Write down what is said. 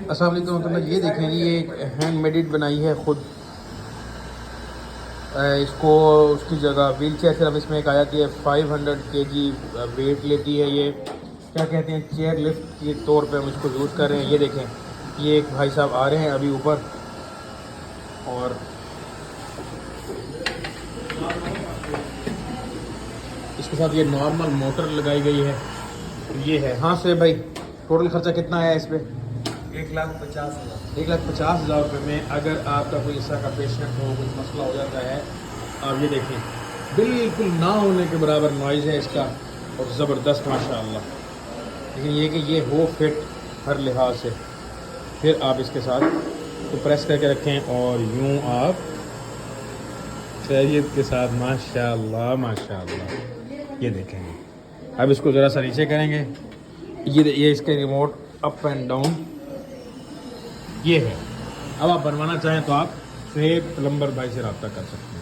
अस्सलाम वालेकुम। तो ये देखें जी, ये हैंड मेडिड बनाई है ख़ुद। इसको उसकी जगह व्हील चेयर सिर्फ इसमें एक आ जाती है। 500 kg वेट लेती है। ये क्या कहते हैं, चेयर लिफ्ट के तौर पे हम इसको यूज़ कर रहे हैं। ये देखें, ये एक भाई साहब आ रहे हैं अभी ऊपर, और इसके साथ ये नॉर्मल मोटर लगाई गई है। ये है। हाँ से भाई, टोटल खर्चा कितना आया इस पर? 1,50,000। 1,50,000 रुपये में अगर आपका कोई इस तरह का पेशेंट हो, कुछ मसला हो जाता है। आप ये देखें, बिल्कुल ना होने के बराबर नॉइज़ है इसका, और ज़बरदस्त माशाअल्लाह। लेकिन ये कि ये हो फिट हर लिहाज से। फिर आप इसके साथ तो प्रेस करके रखें और यूँ आप खैरियत के साथ माशाअल्लाह माशाअल्लाह। ये देखेंगे। अब इसको ज़रा सा नीचे करेंगे। ये इसके रिमोट अप एंड डाउन ये है। अब आप बनवाना चाहें तो आप शुएब प्लम्बर भाई से रब्ता कर सकते हैं।